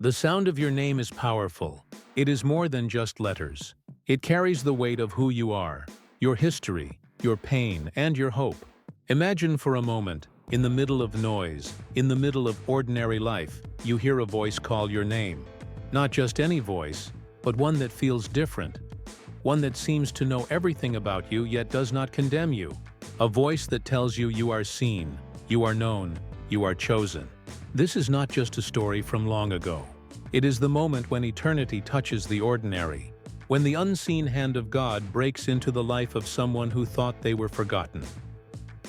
The sound of your name is powerful. It is more than just letters. It carries the weight of who you are, your history, your pain, and your hope. Imagine for a moment, in the middle of noise, in the middle of ordinary life, you hear a voice call your name. Not just any voice, but one that feels different. One that seems to know everything about you yet does not condemn you. A voice that tells you you are seen, you are known, you are chosen. This is not just a story from long ago. It is the moment when eternity touches the ordinary, when the unseen hand of God breaks into the life of someone who thought they were forgotten.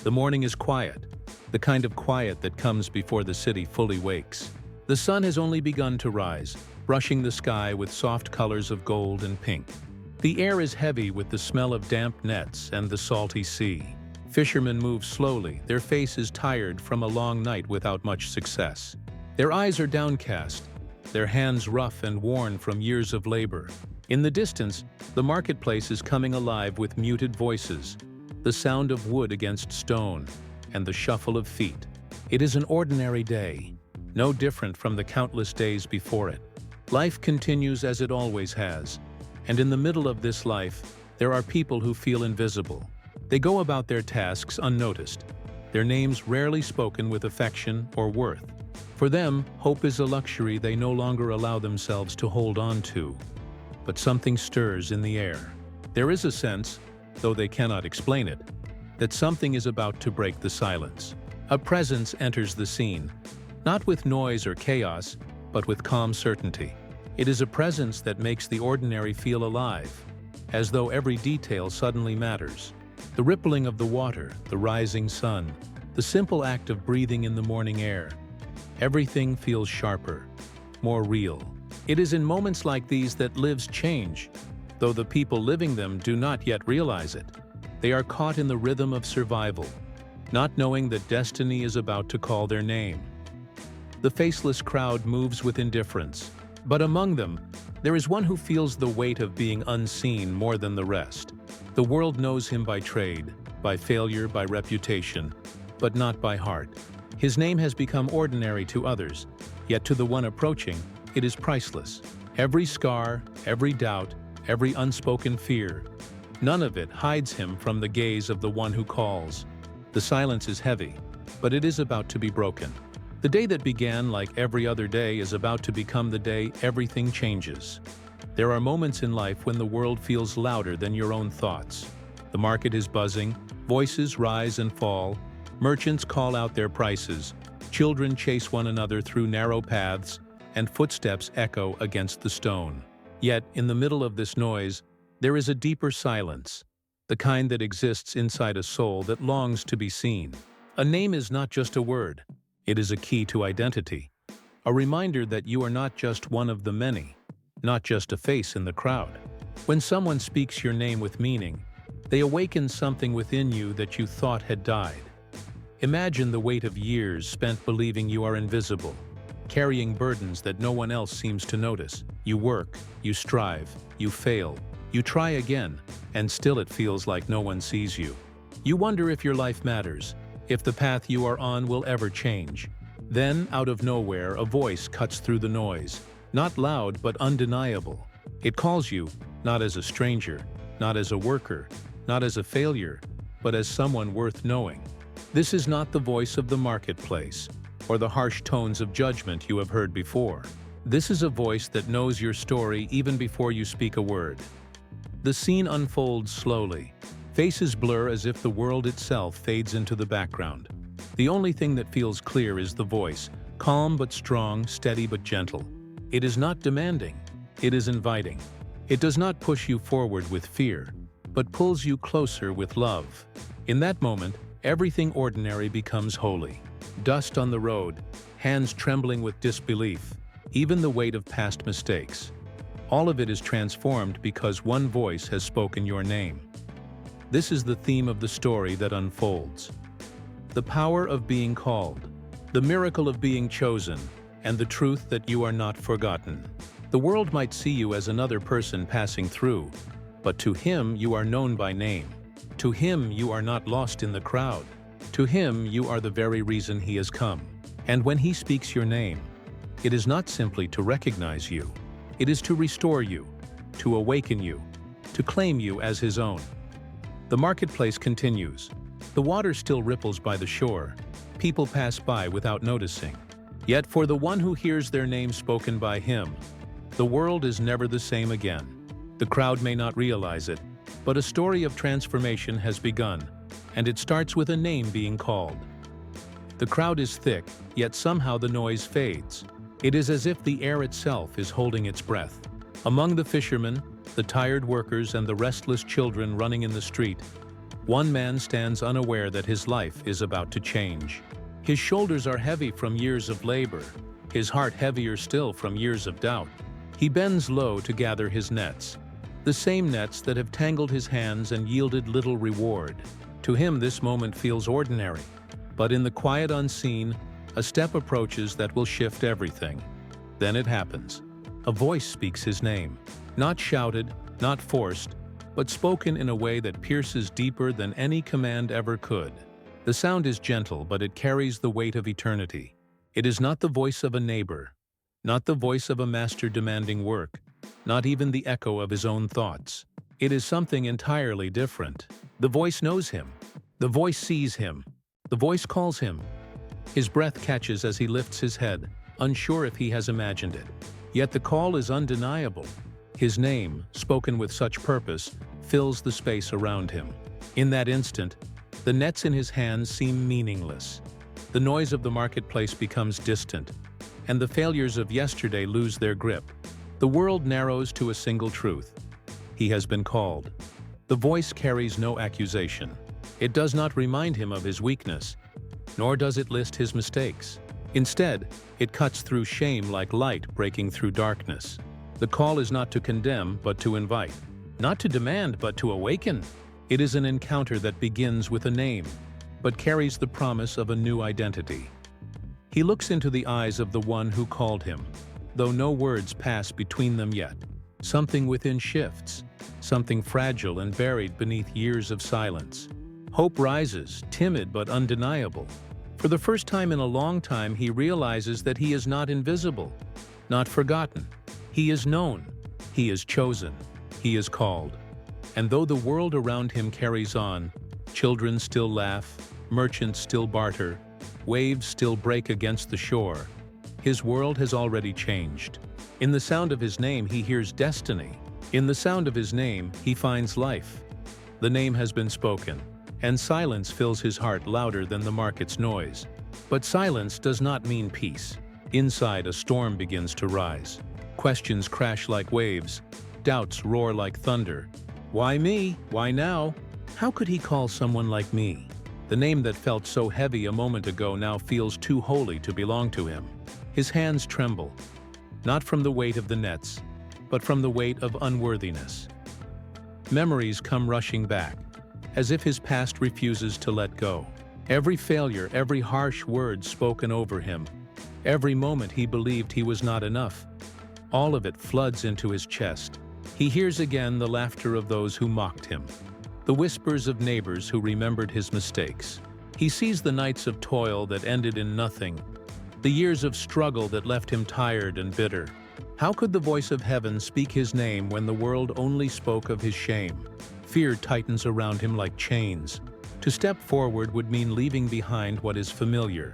The morning is quiet, the kind of quiet that comes before the city fully wakes. The sun has only begun to rise, brushing the sky with soft colors of gold and pink. The air is heavy with the smell of damp nets and the salty sea. Fishermen move slowly, their faces tired from a long night without much success. Their eyes are downcast, their hands rough and worn from years of labor. In the distance, the marketplace is coming alive with muted voices, the sound of wood against stone, and the shuffle of feet. It is an ordinary day, no different from the countless days before it. Life continues as it always has, and in the middle of this life, there are people who feel invisible. They go about their tasks unnoticed, their names rarely spoken with affection or worth. For them, hope is a luxury they no longer allow themselves to hold on to. But something stirs in the air. There is a sense, though they cannot explain it, that something is about to break the silence. A presence enters the scene, not with noise or chaos, but with calm certainty. It is a presence that makes the ordinary feel alive, as though every detail suddenly matters. The rippling of the water, the rising sun, the simple act of breathing in the morning air. Everything feels sharper, more real. It is in moments like these that lives change, though the people living them do not yet realize it. They are caught in the rhythm of survival, not knowing that destiny is about to call their name. The faceless crowd moves with indifference, but among them, there is one who feels the weight of being unseen more than the rest. The world knows him by trade, by failure, by reputation, but not by heart. His name has become ordinary to others, yet to the one approaching, it is priceless. Every scar, every doubt, every unspoken fear, none of it hides him from the gaze of the one who calls. The silence is heavy, but it is about to be broken. The day that began like every other day is about to become the day everything changes. There are moments in life when the world feels louder than your own thoughts. The market is buzzing, voices rise and fall, merchants call out their prices, children chase one another through narrow paths, and footsteps echo against the stone. Yet, in the middle of this noise, there is a deeper silence, the kind that exists inside a soul that longs to be seen. A name is not just a word, it is a key to identity, a reminder that you are not just one of the many, not just a face in the crowd. When someone speaks your name with meaning, they awaken something within you that you thought had died. Imagine the weight of years spent believing you are invisible, carrying burdens that no one else seems to notice. You work, you strive, you fail, you try again, and still it feels like no one sees you. You wonder if your life matters, if the path you are on will ever change. Then, out of nowhere, a voice cuts through the noise. Not loud, but undeniable. It calls you, not as a stranger, not as a worker, not as a failure, but as someone worth knowing. This is not the voice of the marketplace, or the harsh tones of judgment you have heard before. This is a voice that knows your story even before you speak a word. The scene unfolds slowly. Faces blur as if the world itself fades into the background. The only thing that feels clear is the voice, calm but strong, steady but gentle. It is not demanding, it is inviting. It does not push you forward with fear, but pulls you closer with love. In that moment, everything ordinary becomes holy. Dust on the road, hands trembling with disbelief, even the weight of past mistakes. All of it is transformed because one voice has spoken your name. This is the theme of the story that unfolds. The power of being called, the miracle of being chosen, and the truth that you are not forgotten. The world might see you as another person passing through, but to him you are known by name. To him you are not lost in the crowd. To him you are the very reason he has come. And when he speaks your name, It is not simply to recognize you. It is to restore you, to awaken you, to claim you as his own. The marketplace continues. The water still ripples by the shore. People pass by without noticing. Yet for the one who hears their name spoken by him, the world is never the same again. The crowd may not realize it, but a story of transformation has begun, and it starts with a name being called. The crowd is thick, yet somehow the noise fades. It is as if the air itself is holding its breath. Among the fishermen, the tired workers, and the restless children running in the street, one man stands unaware that his life is about to change. His shoulders are heavy from years of labor, his heart heavier still from years of doubt. He bends low to gather his nets, the same nets that have tangled his hands and yielded little reward. To him this moment feels ordinary, but in the quiet unseen, a step approaches that will shift everything. Then it happens. A voice speaks his name, not shouted, not forced, but spoken in a way that pierces deeper than any command ever could. The sound is gentle, but it carries the weight of eternity. It is not the voice of a neighbor, not the voice of a master demanding work, not even the echo of his own thoughts. It is something entirely different. The voice knows him. The voice sees him. The voice calls him. His breath catches as he lifts his head, unsure if he has imagined it. Yet the call is undeniable. His name, spoken with such purpose, fills the space around him. In that instant, the nets in his hands seem meaningless. The noise of the marketplace becomes distant, and the failures of yesterday lose their grip. The world narrows to a single truth. He has been called. The voice carries no accusation. It does not remind him of his weakness, nor does it list his mistakes. Instead, it cuts through shame like light breaking through darkness. The call is not to condemn, but to invite. Not to demand, but to awaken. It is an encounter that begins with a name, but carries the promise of a new identity. He looks into the eyes of the one who called him, though no words pass between them yet. Something within shifts, something fragile and buried beneath years of silence. Hope rises, timid but undeniable. For the first time in a long time, he realizes that he is not invisible, not forgotten. He is known, he is chosen, he is called. And though the world around him carries on, children still laugh, merchants still barter, waves still break against the shore, his world has already changed. In the sound of his name, he hears destiny. In the sound of his name, he finds life. The name has been spoken, and silence fills his heart louder than the market's noise. But silence does not mean peace. Inside, a storm begins to rise. Questions crash like waves, doubts roar like thunder. Why me? Why now? How could he call someone like me? The name that felt so heavy a moment ago now feels too holy to belong to him. His hands tremble, not from the weight of the nets, but from the weight of unworthiness. Memories come rushing back, as if his past refuses to let go. Every failure, every harsh word spoken over him, every moment he believed he was not enough, all of it floods into his chest. He hears again the laughter of those who mocked him, the whispers of neighbors who remembered his mistakes. He sees the nights of toil that ended in nothing, the years of struggle that left him tired and bitter. How could the voice of heaven speak his name when the world only spoke of his shame? Fear tightens around him like chains. To step forward would mean leaving behind what is familiar,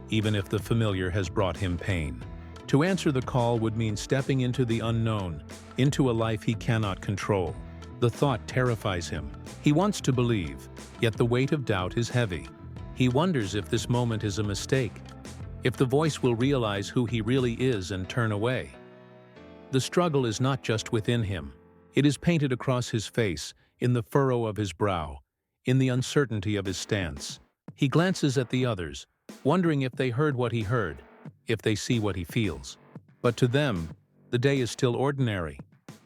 even if the familiar has brought him pain. To answer the call would mean stepping into the unknown, into a life he cannot control. The thought terrifies him. He wants to believe, yet the weight of doubt is heavy. He wonders if this moment is a mistake, if the voice will realize who he really is and turn away. The struggle is not just within him. It is painted across his face, in the furrow of his brow, in the uncertainty of his stance. He glances at the others, wondering if they heard what he heard, if they see what he feels. But to them, the day is still ordinary.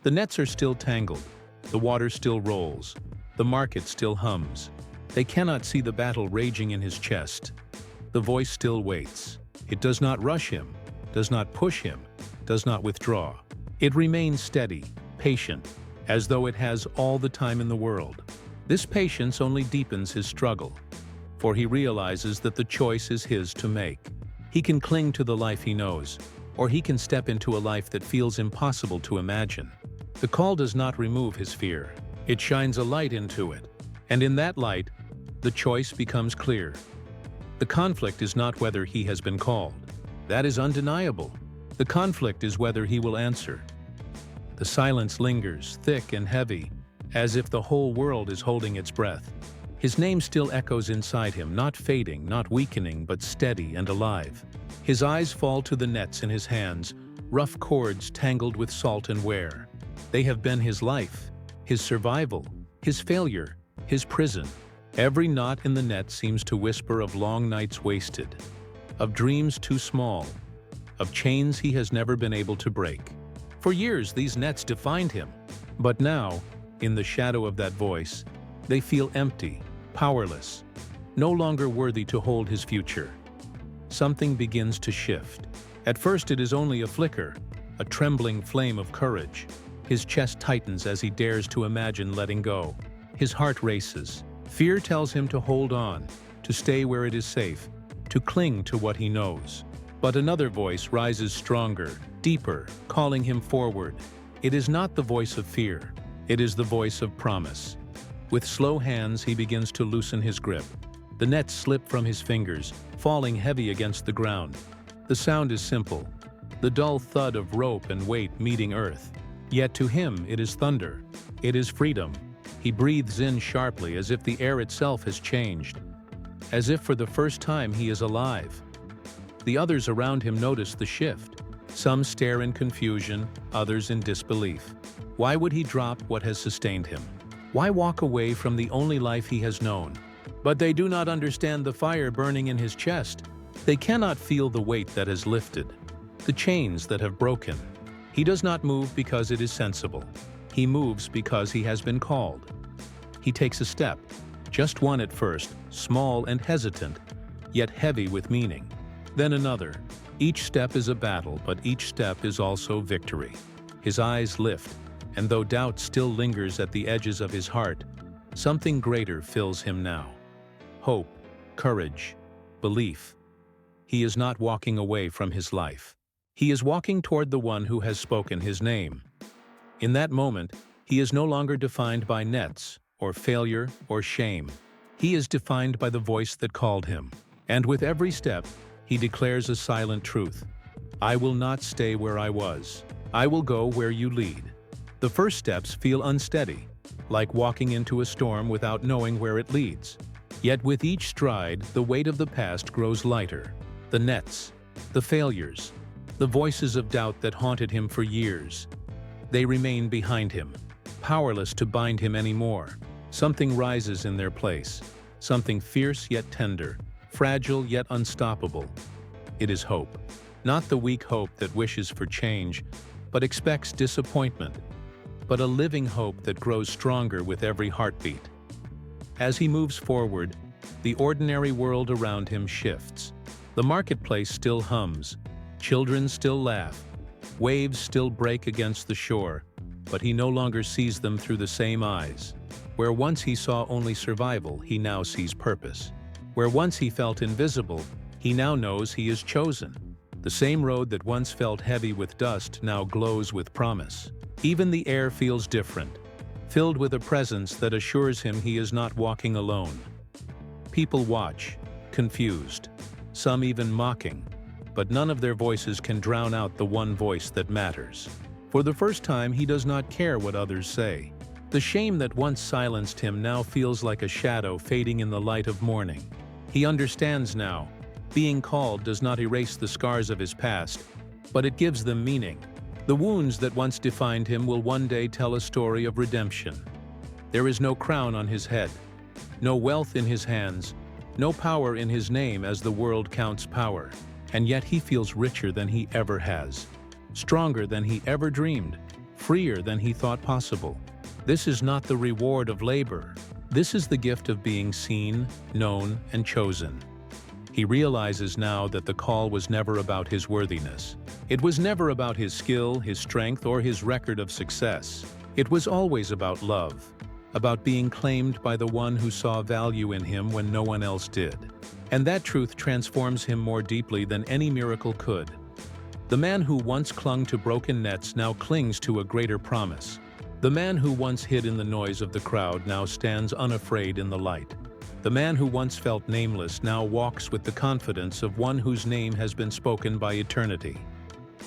The nets are still tangled, the water still rolls, the market still hums. They cannot see the battle raging in his chest. The voice still waits. It does not rush him, does not push him, does not withdraw. It remains steady, patient, as though it has all the time in the world. This patience only deepens his struggle, for he realizes that the choice is his to make. He can cling to the life he knows, or he can step into a life that feels impossible to imagine. The call does not remove his fear. It shines a light into it. And in that light, the choice becomes clear. The conflict is not whether he has been called. That is undeniable. The conflict is whether he will answer. The silence lingers, thick and heavy, as if the whole world is holding its breath. His name still echoes inside him, not fading, not weakening, but steady and alive. His eyes fall to the nets in his hands, rough cords tangled with salt and wear. They have been his life, his survival, his failure, his prison. Every knot in the net seems to whisper of long nights wasted, of dreams too small, of chains he has never been able to break. For years, these nets defined him. But now, in the shadow of that voice, they feel empty, powerless, no longer worthy to hold his future. Something begins to shift. At first it is only a flicker, a trembling flame of courage. His chest tightens as he dares to imagine letting go. His heart races. Fear tells him to hold on, to stay where it is safe, to cling to what he knows. But another voice rises stronger, deeper, calling him forward. It is not the voice of fear. It is the voice of promise. With slow hands, he begins to loosen his grip. The nets slip from his fingers, falling heavy against the ground. The sound is simple, the dull thud of rope and weight meeting earth. Yet to him it is thunder. It is freedom. He breathes in sharply as if the air itself has changed, as if for the first time he is alive. The others around him notice the shift. Some stare in confusion, others in disbelief. Why would he drop what has sustained him? Why walk away from the only life he has known? But they do not understand the fire burning in his chest. They cannot feel the weight that has lifted, the chains that have broken. He does not move because it is sensible. He moves because he has been called. He takes a step, just one at first, small and hesitant, yet heavy with meaning. Then another. Each step is a battle, but each step is also victory. His eyes lift, and though doubt still lingers at the edges of his heart, something greater fills him now. Hope, courage, belief. He is not walking away from his life. He is walking toward the one who has spoken his name. In that moment, he is no longer defined by nets, or failure, or shame. He is defined by the voice that called him. And with every step, he declares a silent truth. I will not stay where I was. I will go where you lead. The first steps feel unsteady, like walking into a storm without knowing where it leads. Yet with each stride, the weight of the past grows lighter. The nets, the failures, the voices of doubt that haunted him for years. They remain behind him, powerless to bind him anymore. Something rises in their place, something fierce yet tender, fragile yet unstoppable. It is hope. Not the weak hope that wishes for change, but expects disappointment, but a living hope that grows stronger with every heartbeat. As he moves forward, the ordinary world around him shifts. The marketplace still hums, children still laugh, waves still break against the shore, but he no longer sees them through the same eyes. Where once he saw only survival, he now sees purpose. Where once he felt invisible, he now knows he is chosen. The same road that once felt heavy with dust now glows with promise. Even the air feels different, filled with a presence that assures him he is not walking alone. People watch, confused, some even mocking, but none of their voices can drown out the one voice that matters. For the first time, he does not care what others say. The shame that once silenced him now feels like a shadow fading in the light of morning. He understands now, being called does not erase the scars of his past, but it gives them meaning. The wounds that once defined him will one day tell a story of redemption. There is no crown on his head, no wealth in his hands, no power in his name as the world counts power, and yet he feels richer than he ever has, stronger than he ever dreamed, freer than he thought possible. This is not the reward of labor. This is the gift of being seen, known, and chosen. He realizes now that the call was never about his worthiness. It was never about his skill, his strength, or his record of success. It was always about love, about being claimed by the one who saw value in him when no one else did. And that truth transforms him more deeply than any miracle could. The man who once clung to broken nets now clings to a greater promise. The man who once hid in the noise of the crowd now stands unafraid in the light. The man who once felt nameless now walks with the confidence of one whose name has been spoken by eternity.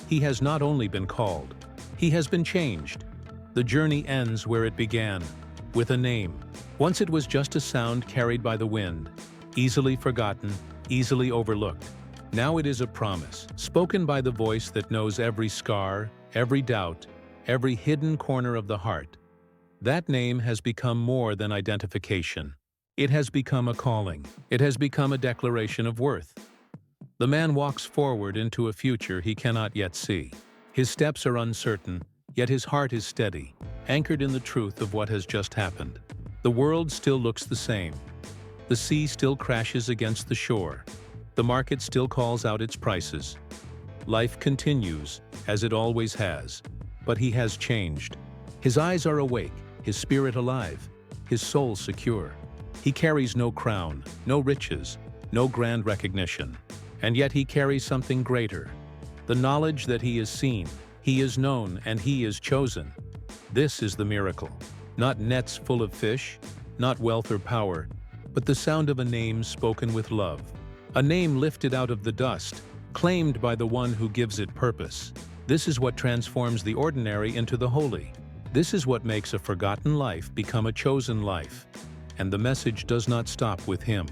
He has not only been called, he has been changed. The journey ends where it began, with a name. Once it was just a sound carried by the wind, easily forgotten, easily overlooked. Now it is a promise, spoken by the voice that knows every scar, every doubt, every hidden corner of the heart. That name has become more than identification. It has become a calling. It has become a declaration of worth. The man walks forward into a future he cannot yet see. His steps are uncertain, yet his heart is steady, anchored in the truth of what has just happened. The world still looks the same. The sea still crashes against the shore. The market still calls out its prices. Life continues, as it always has, but he has changed. His eyes are awake, his spirit alive, his soul secure. He carries no crown, no riches, no grand recognition. And yet he carries something greater. The knowledge that he is seen, he is known, and he is chosen. This is the miracle. Not nets full of fish, not wealth or power, but the sound of a name spoken with love. A name lifted out of the dust, claimed by the one who gives it purpose. This is what transforms the ordinary into the holy. This is what makes a forgotten life become a chosen life. And the message does not stop with him.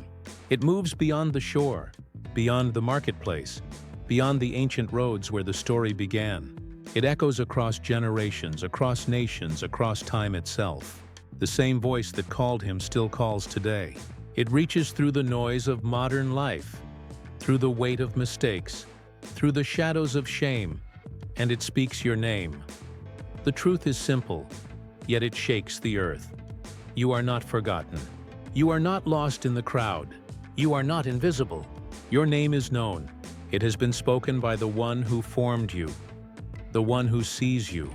It moves beyond the shore, beyond the marketplace, beyond the ancient roads where the story began. It echoes across generations, across nations, across time itself. The same voice that called him still calls today. It reaches through the noise of modern life, through the weight of mistakes, through the shadows of shame, and it speaks your name. The truth is simple, yet it shakes the earth. You are not forgotten. You are not lost in the crowd. You are not invisible. Your name is known. It has been spoken by the one who formed you, the one who sees you,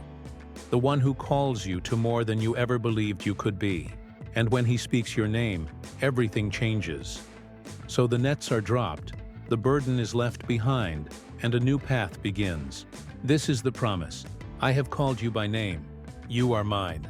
the one who calls you to more than you ever believed you could be. And when he speaks your name, everything changes. So the nets are dropped, the burden is left behind, and a new path begins. This is the promise. I have called you by name. You are mine.